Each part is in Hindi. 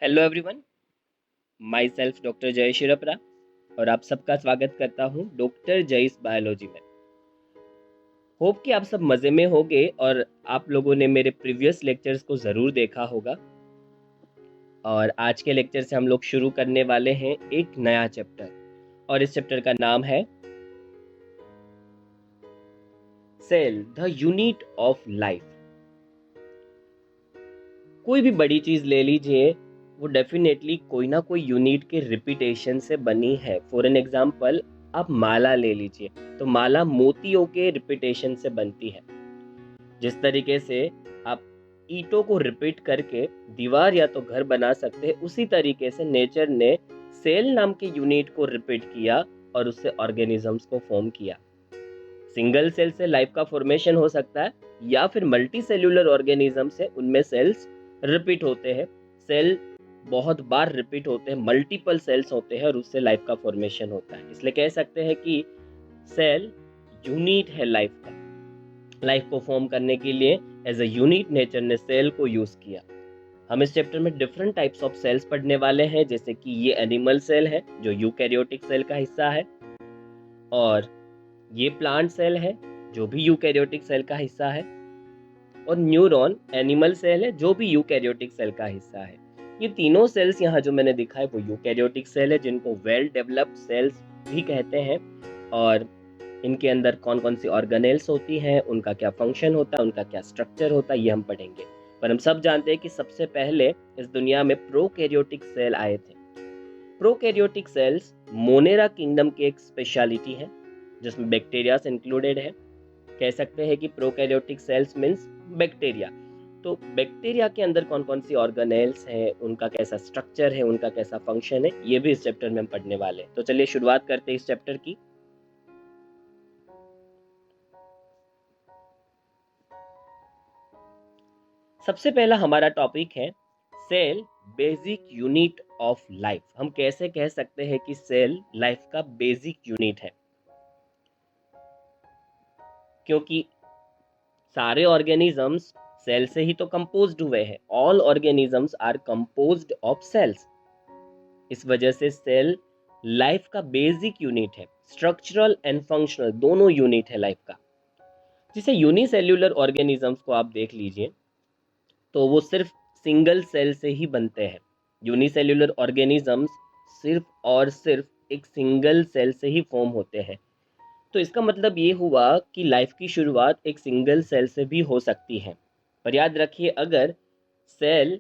Hello everyone, my self doctor जय शिरपरा और आप सबका स्वागत करता हूँ डॉक्टर जयस बायोलॉजी में। होप कि आप सब मज़े में होंगे और आप लोगों ने मेरे प्रीवियस लेक्चर्स को ज़रूर देखा होगा। और आज के लेक्चर से हम लोग शुरू करने वाले हैं एक नया चैप्टर और इस चैप्टर का नाम है cell the unit of life. कोई भी बड़ी चीज़ ले लीजिए, वो डेफिनेटली कोई ना कोई यूनिट के रिपीटेशन से बनी है। फॉर एन एग्जाम्पल, आप माला ले लीजिए, तो माला मोतियों के रिपीटेशन से बनती है। जिस तरीके से आप ईंटों को रिपीट करके दीवार या तो घर बना सकते हैं, उसी तरीके से नेचर ने सेल नाम के यूनिट को रिपीट किया और उससे ऑर्गेनिजम्स को फॉर्म किया। सिंगल सेल से लाइफ का फॉर्मेशन हो सकता है या फिर मल्टी सेल्यूलर ऑर्गेनिज्म से उनमें सेल्स रिपीट होते हैं। सेल बहुत बार रिपीट होते हैं, मल्टीपल सेल्स होते हैं और उससे लाइफ का फॉर्मेशन होता है। इसलिए कह सकते हैं कि सेल यूनिट है लाइफ का। लाइफ को फॉर्म करने के लिए एज अ यूनिट नेचर ने सेल को यूज किया। हम इस चैप्टर में डिफरेंट टाइप्स ऑफ सेल्स पढ़ने वाले हैं, जैसे कि ये एनिमल सेल है जो यूकैरियोटिक सेल का हिस्सा है, और ये प्लांट सेल है जो भी यूकैरियोटिक सेल का हिस्सा है, और न्यूरॉन एनिमल सेल है जो भी यूकैरियोटिक सेल का हिस्सा है। ये तीनों सेल्स यहाँ जो मैंने दिखा है वो यूकैरियोटिक सेल है, जिनको वेल डेवलप्ड सेल्स भी कहते हैं। और इनके अंदर कौन कौन सी ऑर्गेनेल्स होती हैं, उनका क्या फंक्शन होता है, उनका क्या स्ट्रक्चर होता है, ये हम पढ़ेंगे। पर हम सब जानते हैं कि सबसे पहले इस दुनिया में प्रोकैरियोटिक सेल आए थे। प्रोकैरियोटिक सेल्स मोनेरा किंगडम की एक स्पेशलिटी है, जिसमें बैक्टीरिया इंक्लूडेड है। कह सकते हैं कि प्रोकैरियोटिक सेल्स मींस बैक्टीरिया। तो बैक्टीरिया के अंदर कौन कौन सी ऑर्गेनेल्स हैं, उनका कैसा स्ट्रक्चर है, उनका कैसा फंक्शन है, ये भी इस चैप्टर में हम पढ़ने वाले हैं। तो चलिए शुरुआत करते हैं इस चैप्टर की। सबसे पहला हमारा टॉपिक है cell basic unit of life. हम कैसे कह सकते हैं कि सेल लाइफ का बेसिक यूनिट है, क्योंकि सारे ऑर्गेनिजम्स सेल से ही तो कंपोज्ड हुए हैं। All organisms are composed of cells. इस वजह से सेल लाइफ का बेसिक यूनिट है। स्ट्रक्चरल एंड फंक्शनल दोनों यूनिट है लाइफ का। जिसे यूनिसेल्यूलर ऑर्गेनिजम्स को आप देख लीजिए, तो वो सिर्फ सिंगल सेल से ही बनते हैं। यूनिसेल्यूलर ऑर्गेनिजम्स सिर्फ और सिर्फ एक सिंगल सेल से ही फॉर्म होते हैं। तो इसका मतलब ये हुआ कि लाइफ की शुरुआत एक सिंगल सेल से भी हो सकती है। पर याद रखिए, अगर सेल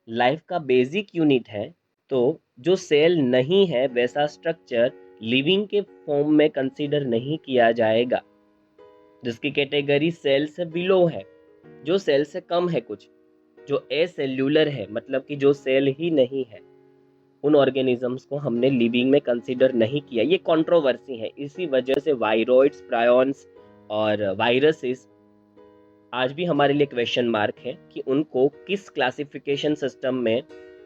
लाइफ का बेसिक यूनिट है, तो जो सेल नहीं है वैसा स्ट्रक्चर लिविंग के फॉर्म में कंसीडर नहीं किया जाएगा, जिसकी कैटेगरी सेल से बिलो है, जो सेल से कम है, कुछ जो एसेल्यूलर है, मतलब कि जो सेल ही नहीं है। उन ऑर्गेनिजम्स को हमने लिविंग में कंसीडर नहीं किया। ये कंट्रोवर्सी है। इसी वजह से वायरॉइड्स, प्रायॉन्स और वायरसेस आज भी हमारे लिए क्वेश्चन मार्क है कि उनको किस क्लासिफिकेशन सिस्टम में,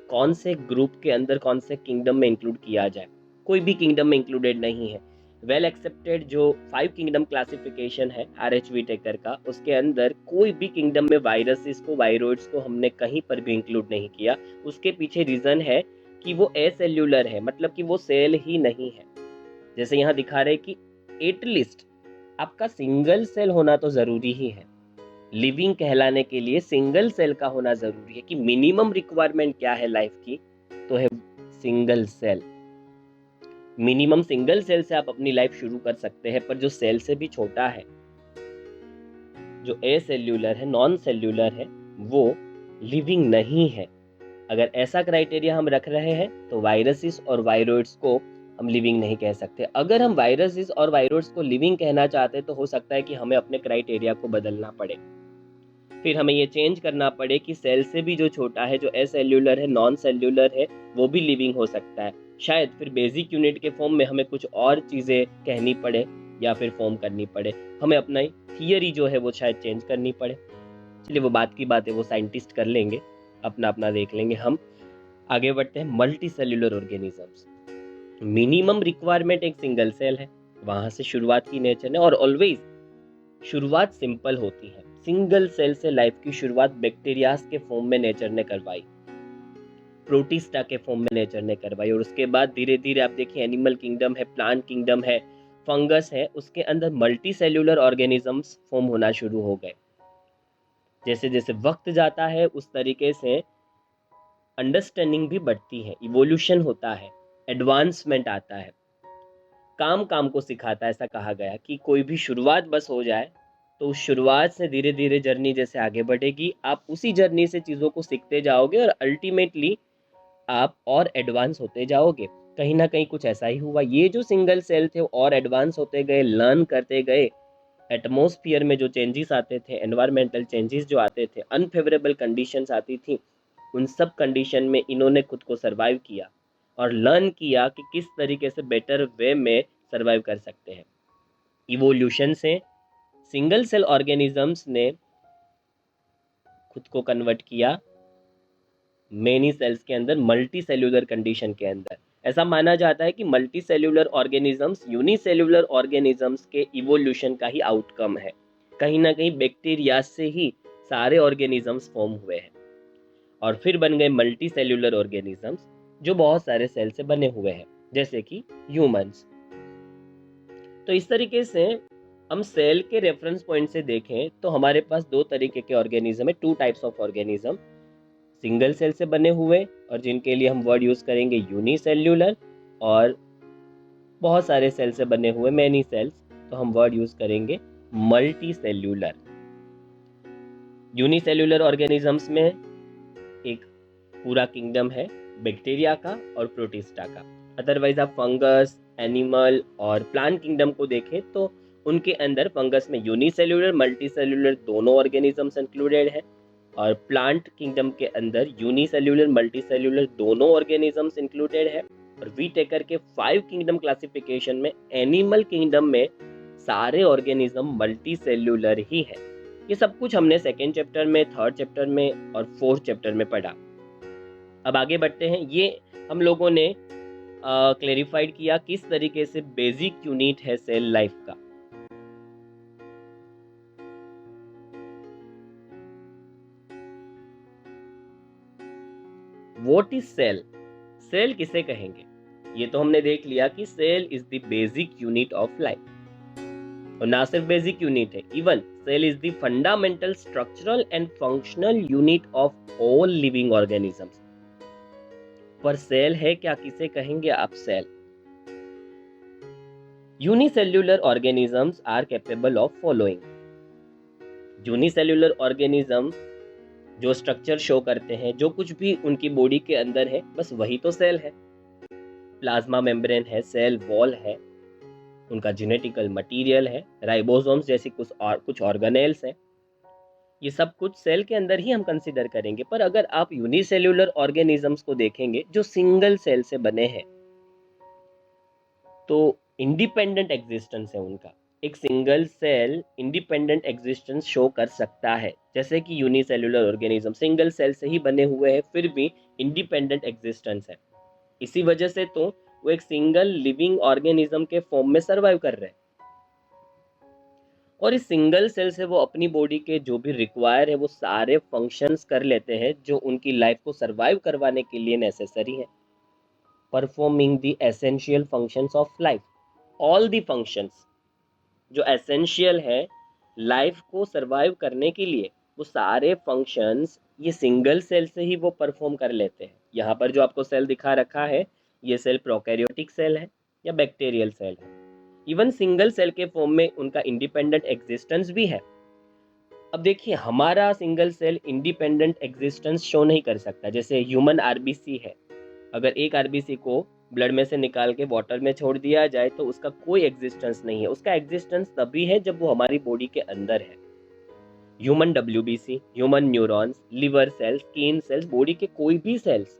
कौन से ग्रुप के अंदर, कौन से किंगडम में इंक्लूड किया जाए। कोई भी किंगडम में इंक्लूडेड नहीं है। वेल एक्सेप्टेड जो 5 किंगडम क्लासिफिकेशन है RHV टेकर का, उसके अंदर कोई भी किंगडम में वायरसेस को, वायरॉइड्स को हमने कहीं पर भी इंक्लूड नहीं किया। उसके पीछे रीजन है कि वो एसेल्यूलर है, मतलब कि वो सेल ही नहीं है। जैसे यहाँ दिखा रहे कि एटलीस्ट आपका सिंगल सेल होना तो जरूरी ही है। लिविंग कहलाने के लिए सिंगल सेल का होना जरूरी है। कि मिनिमम रिक्वायरमेंट क्या है लाइफ की, तो है single cell. Minimum single cell से आप अपनी लाइफ शुरू कर सकते हैं, पर जो सेल से भी छोटा है, जो एसेल्यूलर है, नॉन सेल्यूलर है, वो लिविंग नहीं है। अगर ऐसा क्राइटेरिया हम रख रहे हैं तो वायरसेस और वायरॉइड्स को हम लिविंग नहीं कह सकते। अगर हम वायरसेस और वायरॉइड्स को लिविंग कहना चाहते हैं, तो हो सकता है कि हमें अपने क्राइटेरिया को बदलना पड़े। फिर हमें ये चेंज करना पड़े कि सेल से भी जो छोटा है, जो एसेल्यूलर है, नॉन सेल्यूलर है, वो भी लिविंग हो सकता है। शायद फिर बेसिक यूनिट के फॉर्म में हमें कुछ और चीज़ें कहनी पड़े या फिर फॉर्म करनी पड़े। हमें अपना थियरी जो है वो शायद चेंज करनी पड़े। चलिए वो बात की बात है, वो साइंटिस्ट कर लेंगे, अपना अपना देख लेंगे। हम आगे बढ़ते हैं। Multi cellular organisms. Minimum requirement एक सिंगल सेल है, वहां से शुरुआत की नेचर ने, और ऑलवेज शुरुआत सिंपल होती है। सिंगल सेल से लाइफ की शुरुआत बैक्टीरियाज के फॉर्म में नेचर ने करवाई। प्रोटिस्टा के फॉर्म में नेचर ने करवाई। और उसके बाद धीरे धीरे आप देखिए एनिमल किंगडम है, प्लांट किंगडम है, फंगस है, उसके अंदर मल्टी सेल्यूलर ऑर्गेनिजम्स फॉर्म होना शुरू हो गए। जैसे जैसे वक्त जाता है उस तरीके से अंडरस्टैंडिंग भी बढ़ती है, इवोल्यूशन होता है, एडवांसमेंट आता है, काम काम को सिखाता है। ऐसा कहा गया कि कोई भी शुरुआत बस हो जाए तो उस शुरुआत से धीरे धीरे जर्नी जैसे आगे बढ़ेगी, आप उसी जर्नी से चीज़ों को सीखते जाओगे और अल्टीमेटली आप और एडवांस होते जाओगे। कहीं ना कहीं कुछ ऐसा ही हुआ। ये जो सिंगल सेल थे और एडवांस होते गए, लर्न करते गए, एटमॉस्फेयर में जो चेंजेस आते थे, एनवायरमेंटल चेंजेस जो आते थे, अनफेवरेबल कंडीशंस आती थी, उन सब कंडीशन में इन्होंने खुद को सरवाइव किया और लर्न किया कि किस तरीके से बेटर वे में सरवाइव कर सकते हैं। इवोल्यूशन से सिंगल सेल ऑर्गेनिजम्स ने खुद को कन्वर्ट किया मेनी सेल्स के अंदर, मल्टी सेल्यूलर कंडीशन के अंदर। ऐसा माना जाता है कि multi cellular organisms unicellular organisms के इवोल्यूशन का ही आउटकम है। कहीं ना कहीं बैक्टीरिया से ही सारे ऑर्गेनिजम्स फॉर्म हुए हैं और फिर बन गए मल्टी सेल्यूलर ऑर्गेनिजम्स जो बहुत सारे सेल से बने हुए हैं, जैसे कि ह्यूमंस। तो इस तरीके से हम सेल के रेफरेंस पॉइंट से देखें तो हमारे पास दो तरीके के ऑर्गेनिज्म है, two types of organism, single cell से बने हुए और जिनके लिए हम वर्ड यूज करेंगे यूनिसेल्यूलर, और बहुत सारे सेल से बने हुए मैनी सेल्स, तो हम वर्ड यूज करेंगे मल्टी सेल्यूलर। यूनिसेल्यूलर ऑर्गेनिजम्स में एक पूरा किंगडम है बैक्टीरिया का और प्रोटिस्टा का। अदरवाइज आप फंगस, एनिमल और प्लांट किंगडम को देखें तो उनके अंदर फंगस में यूनिसेल्यूलर, मल्टीसेल्यूलर दोनों ऑर्गेनिजम्स इंक्लूडेड है और प्लांट किंगडम के अंदर यूनिसेल्यूलर, मल्टीसेल्यूलर दोनों ऑर्गेनिजम्स इंक्लूडेड है। और वी टेकर के 5 किंगडम क्लासिफिकेशन में एनिमल किंगडम में सारे ऑर्गेनिज्म मल्टीसेल्यूलर ही है। ये सब कुछ हमने सेकेंड चैप्टर में, थर्ड चैप्टर में और फोर्थ चैप्टर में पढ़ा। अब आगे बढ़ते हैं। ये हम लोगों ने क्लेरिफाइड किया किस तरीके से बेसिक यूनिट है सेल लाइफ का। What is cell? सेल किसे कहेंगे? ये तो हमने देख लिया कि cell is the basic unit of life, और ना सिर्फ बेसिक यूनिट है, even cell is the fundamental structural and functional unit of all living organisms. पर सेल है क्या, किसे कहेंगे आप cell? Unicellular organisms are capable of following. Unicellular organism जो स्ट्रक्चर शो करते हैं, जो कुछ भी उनकी बॉडी के अंदर है, बस वही तो सेल है। प्लाज्मा मेम्ब्रेन है, सेल वॉल है, उनका जेनेटिकल मटेरियल है, राइबोसोम्स जैसी कुछ ऑर्गेनेल्स हैं। ये सब कुछ सेल के अंदर ही हम कंसीडर करेंगे। पर अगर आप यूनिसेल्यूलर ऑर्गेनिजम्स को देखेंगे जो सिंगल सेल से बने हैं, तो इंडिपेंडेंट एग्जिस्टेंस है उनका। एक single cell independent existence show कर सकता है, जैसे कि यूनिसेल्यूलर ऑर्गेनिज्म सिंगल सेल से ही बने हुए हैं, फिर भी इंडिपेंडेंट एग्जिस्टेंस है। इसी वजह से तो वो एक सिंगल लिविंग ऑर्गेनिज्म के फॉर्म में सरवाइव कर रहे हैं, और इस सिंगल सेल से वो अपनी बॉडी के जो भी रिक्वायर है वो सारे फंक्शंस कर लेते हैं जो उनकी लाइफ को सरवाइव करवाने के लिए नेसेसरी है। Performing the essential functions of life, all the functions जो एसेंशियल है लाइफ को सरवाइव करने के लिए, वो सारे फंक्शंस ये सिंगल सेल से ही वो परफॉर्म कर लेते हैं। यहाँ पर जो आपको सेल दिखा रखा है, ये सेल प्रोकैरियोटिक सेल है या बैक्टीरियल सेल है। इवन सिंगल सेल के फॉर्म में उनका इंडिपेंडेंट एग्जिस्टेंस भी है। अब देखिए हमारा single cell independent existence show नहीं कर सकता। जैसे ह्यूमन आरबीसी है, अगर एक आरबीसी को ब्लड में से निकाल के वाटर में छोड़ दिया जाए तो उसका कोई एग्जिस्टेंस नहीं है। उसका एग्जिस्टेंस तभी है जब वो हमारी बॉडी के अंदर है। Human WBC, human neurons, liver cells, skin cells, body के कोई भी सेल्स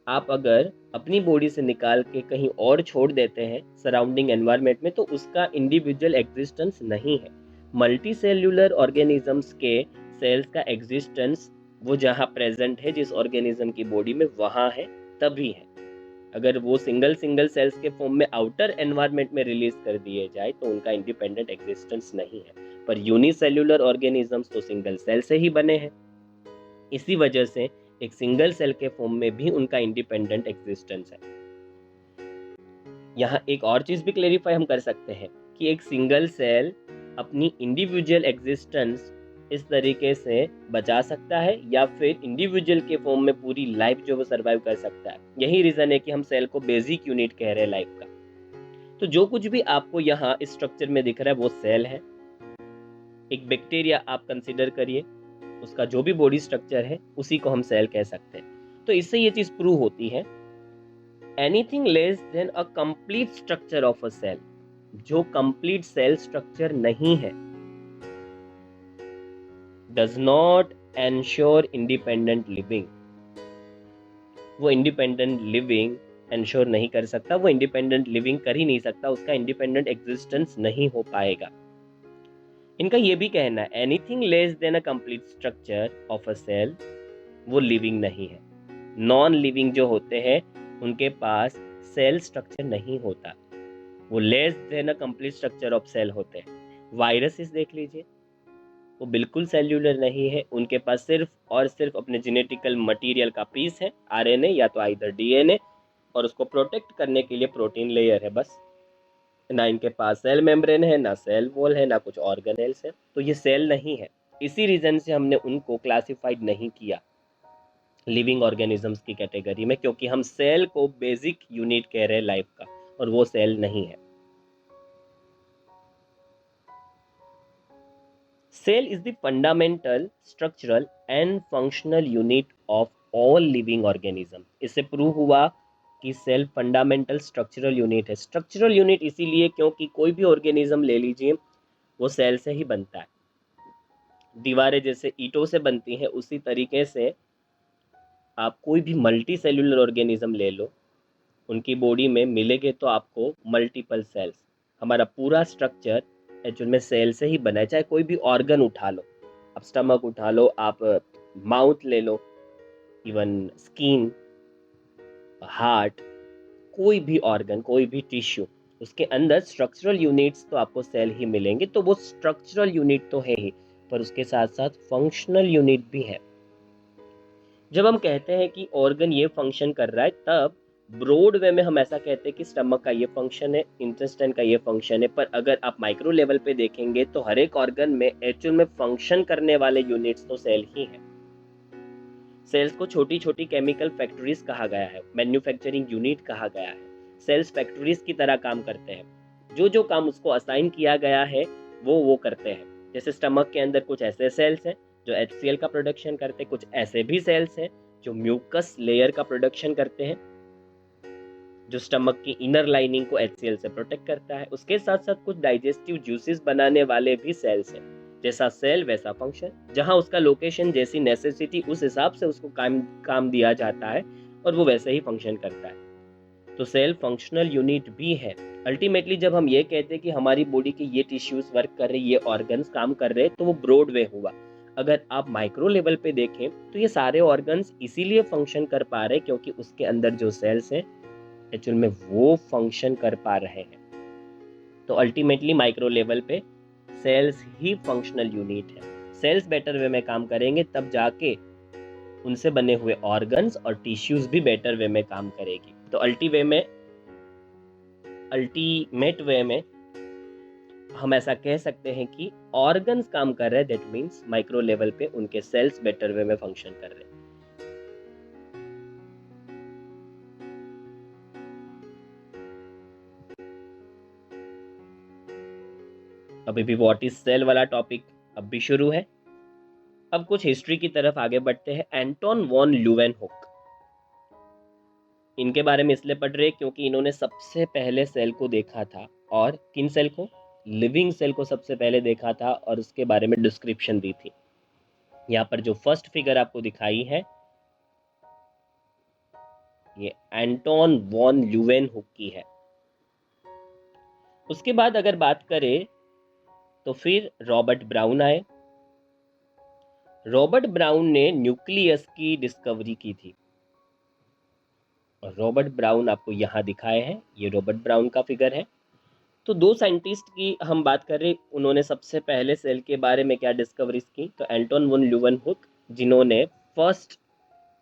आप अगर अपनी बॉडी से निकाल के कहीं और छोड़ देते हैं सराउंडिंग एनवायरनमेंट में, तो उसका इंडिविजुअल एग्जिस्टेंस नहीं है। मल्टी सेल्यूलर ऑर्गेनिजम्स के सेल्स का एग्जिस्टेंस वो जहाँ प्रेजेंट है जिस ऑर्गेनिज्म की बॉडी में, वहाँ है, तभी है। अगर वो सिंगल सेल्स के फॉर्म में आउटर एनवायरनमेंट में रिलीज कर दिए जाए तो उनका इंडिपेंडेंट एग्जिस्टेंस नहीं है। पर यूनिसेल्यूलर ऑर्गेनिजम्स तो सिंगल सेल से ही बने हैं। इसी वजह से एक सिंगल सेल के फॉर्म में भी उनका इंडिपेंडेंट एग्जिस्टेंस है। यहाँ एक और चीज भी क्लेरिफाई हम कर सकते हैं कि एक सिंगल सेल अपनी इंडिविजुअल एग्जिस्टेंस इस तरीके से बचा सकता है या फिर इंडिविजुअल के फॉर्म में पूरी लाइफ जो वो सर्वाइव कर सकता है। यही रीजन है कि हम सेल को बेसिक यूनिट कह रहे हैं लाइफ का। तो जो कुछ भी आपको यहाँ इस स्ट्रक्चर में दिख रहा है वो सेल है। एक बैक्टीरिया आप कंसिडर करिए, उसका जो भी बॉडी स्ट्रक्चर है उसी को हम सेल कह सकते हैं। तो इससे ये चीज प्रूव होती है, anything less than a complete structure of a cell, जो कंप्लीट सेल स्ट्रक्चर नहीं है, does not ensure independent living. वो इंडिपेंडेंट लिविंग एंश्योर नहीं कर सकता, वो इंडिपेंडेंट लिविंग कर ही नहीं सकता, उसका इंडिपेंडेंट एग्जिस्टेंस नहीं हो पाएगा। इनका ये भी कहना है, anything less than a complete structure of a cell वो लिविंग नहीं है। नॉन लिविंग जो होते हैं उनके पास सेल स्ट्रक्चर नहीं होता, वो less than a complete structure of cell होते हैं। वायरसेस देख लीजिए, वो बिल्कुल सेल्यूलर नहीं है, उनके पास सिर्फ और सिर्फ अपने जेनेटिकल मटेरियल का पीस है, आरएनए या तो आइदर डीएनए, और उसको प्रोटेक्ट करने के लिए प्रोटीन लेयर है बस। ना इनके पास सेल मेम्ब्रेन है, ना सेल वॉल है, ना कुछ ऑर्गेनेल्स है, तो ये सेल नहीं है। इसी रीजन से हमने उनको क्लासिफाइड नहीं किया लिविंग ऑर्गेनिजम्स की कैटेगरी में, क्योंकि हम सेल को बेसिक यूनिट कह रहे हैं लाइफ का, और वो सेल नहीं है। Cell is the fundamental structural and functional unit of all living organism. इससे प्रूव हुआ कि सेल फंडामेंटल स्ट्रक्चरल यूनिट है। स्ट्रक्चरल यूनिट इसीलिए क्योंकि कोई भी ऑर्गेनिज्म ले लीजिए वो सेल से ही बनता है। दीवारें जैसे ईंटों से बनती हैं, उसी तरीके से आप कोई भी मल्टी सेल्यूलर ऑर्गेनिज्म ले लो, उनकी बॉडी में मिलेंगे तो आपको मल्टीपल सेल्स। हमारा पूरा स्ट्रक्चर एक्चुअल में सेल से ही बना है। चाहे कोई भी ऑर्गन उठा लो, आप स्टमक उठा लो, आप माउथ ले लो, इवन स्किन, हार्ट, कोई भी ऑर्गन, कोई भी टिश्यू, उसके अंदर स्ट्रक्चरल यूनिट्स तो आपको सेल ही मिलेंगे। तो वो स्ट्रक्चरल यूनिट तो है ही, पर उसके साथ साथ फंक्शनल यूनिट भी है। जब हम कहते हैं कि ऑर्गन ये फंक्शन कर रहा है, तब ब्रॉड वे में हम ऐसा कहते हैं कि स्टमक का ये फंक्शन है, इंटेस्टाइन का ये फंक्शन है। पर अगर आप माइक्रो लेवल पे देखेंगे तो हर एक ऑर्गन में एक्चुअल में फंक्शन करने वाले यूनिट्स तो सेल ही हैं। सेल्स को छोटी छोटी केमिकल फैक्ट्रीज कहा गया है, मैन्युफैक्चरिंग यूनिट कहा गया है। सेल्स फैक्ट्रीज की तरह काम करते हैं, जो जो काम उसको असाइन किया गया है वो करते हैं। जैसे स्टमक के अंदर कुछ ऐसे सेल्स हैं जो HCl का प्रोडक्शन करते हैं, कुछ ऐसे भी सेल्स हैं जो म्यूकस लेयर का प्रोडक्शन करते हैं, जो स्टमक की इनर लाइनिंग को HCl से प्रोटेक्ट करता है। उसके साथ साथ कुछ डाइजेस्टिव जूसेस बनाने वाले भी सेल्स हैं। जैसा सेल वैसा फंक्शन, जहां उसका लोकेशन जैसी नेसेसिटी उस हिसाब से उसको काम दिया जाता है और वो वैसे ही फंक्शन करता है। तो सेल फंक्शनल यूनिट भी है। अल्टीमेटली जब हम ये कहते हैं कि हमारी बॉडी के ये टिश्यूज वर्क कर रहे, ये ऑर्गन्स काम कर रहे, तो वो ब्रॉड वे हुआ। अगर आप माइक्रो लेवल पे देखें तो ये सारे ऑर्गन्स इसीलिए फंक्शन कर पा रहे क्योंकि उसके अंदर जो सेल्स हैं एक्चुअल में वो फंक्शन कर पा रहे हैं। तो अल्टीमेटली माइक्रो लेवल पे सेल्स ही फंक्शनल यूनिट है। सेल्स बेटर वे में काम करेंगे तब जाके उनसे बने हुए ऑर्गन्स और टिश्यूज भी बेटर वे में काम करेगी। तो अल्टीमेट वे में हम ऐसा कह सकते हैं कि ऑर्गन्स काम कर रहे हैं, दैट मींस माइक्रो लेवल पे उनके सेल्स बेटर वे में फंक्शन कर रहे हैं। अभी भी व्हाट इज सेल वाला टॉपिक अब भी शुरू है। अब कुछ हिस्ट्री की तरफ आगे बढ़ते हैं। एंटोन वॉन ल्यूवेनहुक, इनके बारे में इसलिए पढ़ रहे क्योंकि इन्होंने सबसे पहले सेल को देखा था। और किन सेल को? लिविंग सेल को सबसे पहले देखा था और उसके बारे में डिस्क्रिप्शन दी थी। यहाँ पर जो फर्स्ट फिगर आपको दिखाई है ये एंटोन वॉन ल्यूवेनहुक की है। उसके बाद अगर बात करें तो फिर रॉबर्ट ब्राउन आए। रॉबर्ट ब्राउन ने न्यूक्लियस की डिस्कवरी की थी। और रॉबर्ट ब्राउन आपको यहाँ दिखाए हैं, ये रॉबर्ट ब्राउन का फिगर है। तो दो साइंटिस्ट की हम बात कर रहे, उन्होंने सबसे पहले सेल के बारे में क्या डिस्कवरीज की, तो एंटोन वॉन ल्यूवेनहुक जिन्होंने फर्स्ट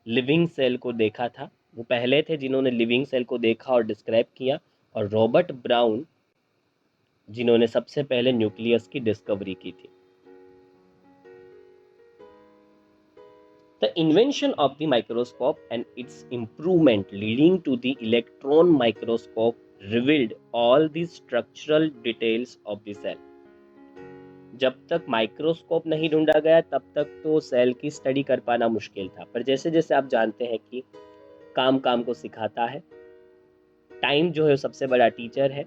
लिविंग सेल को देखा था, वो पहले थे जिन्होंने लिविंग सेल को देखा और डिस्क्राइब किया, और रॉबर्ट ब्राउन जिन्होंने सबसे पहले न्यूक्लियस की डिस्कवरी की थी। The invention of the microscope and its improvement leading to the electron microscope revealed all the structural details of the cell. जब तक माइक्रोस्कोप नहीं ढूंढा गया तब तक तो सेल की स्टडी कर पाना मुश्किल था, पर जैसे जैसे आप जानते हैं कि काम काम को सिखाता है, टाइम जो है सबसे बड़ा टीचर है,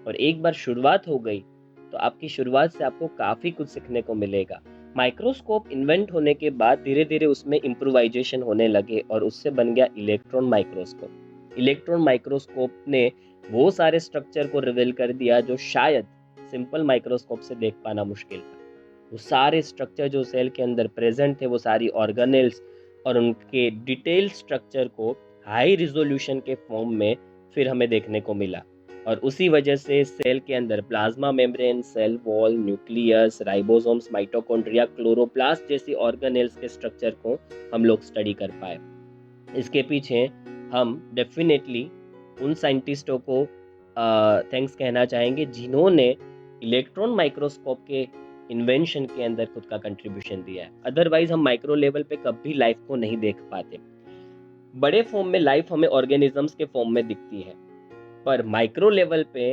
और एक बार शुरुआत हो गई तो आपकी शुरुआत से आपको काफ़ी कुछ सीखने को मिलेगा। माइक्रोस्कोप इन्वेंट होने के बाद धीरे धीरे उसमें इम्प्रोवाइजेशन होने लगे और उससे बन गया इलेक्ट्रॉन माइक्रोस्कोप। इलेक्ट्रॉन माइक्रोस्कोप ने वो सारे स्ट्रक्चर को रिवील कर दिया जो शायद सिंपल माइक्रोस्कोप से देख पाना मुश्किल था। वो सारे स्ट्रक्चर जो सेल के अंदर प्रेजेंट थे, वो सारी ऑर्गेनेल्स और उनके डिटेल स्ट्रक्चर को हाई रिजोल्यूशन के फॉर्म में फिर हमें देखने को मिला, और उसी वजह से सेल के अंदर plasma membrane, cell wall, nucleus, ribosomes, mitochondria, chloroplast जैसी ऑर्गेनेल्स के स्ट्रक्चर को हम लोग स्टडी कर पाए। इसके पीछे हम डेफिनेटली उन साइंटिस्टों को थैंक्स कहना चाहेंगे जिन्होंने इलेक्ट्रॉन माइक्रोस्कोप के इन्वेंशन के अंदर खुद का कंट्रीब्यूशन दिया है। अदरवाइज हम माइक्रो लेवल पे कभी लाइफ को नहीं देख पाते। बड़े फॉर्म में लाइफ हमें ऑर्गेनिजम्स के फॉर्म में दिखती है, पर माइक्रो लेवल पे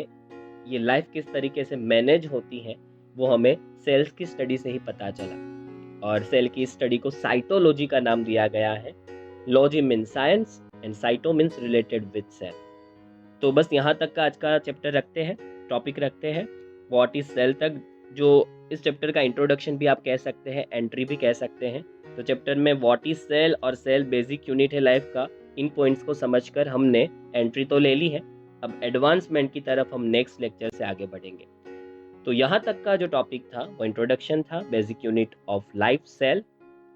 ये लाइफ किस तरीके से मैनेज होती है वो हमें सेल्स की स्टडी से ही पता चला, और सेल की स्टडी को साइटोलॉजी का नाम दिया गया है। Logy means science and cyto means related with cell. तो बस यहाँ तक का आज का चैप्टर रखते हैं, टॉपिक रखते हैं, व्हाट इज सेल तक, जो इस चैप्टर का इंट्रोडक्शन भी आप कह सकते हैं, एंट्री भी कह सकते हैं। तो चैप्टर में व्हाट इज सेल और सेल बेसिक यूनिट है लाइफ का, इन पॉइंट्स को समझकर हमने एंट्री तो ले ली है। अब एडवांसमेंट की तरफ हम नेक्स्ट लेक्चर से आगे बढ़ेंगे। तो यहाँ तक का जो टॉपिक था वो इंट्रोडक्शन था, basic unit of life, cell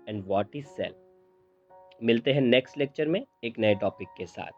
and what is cell. मिलते हैं नेक्स्ट लेक्चर में एक नए टॉपिक के साथ।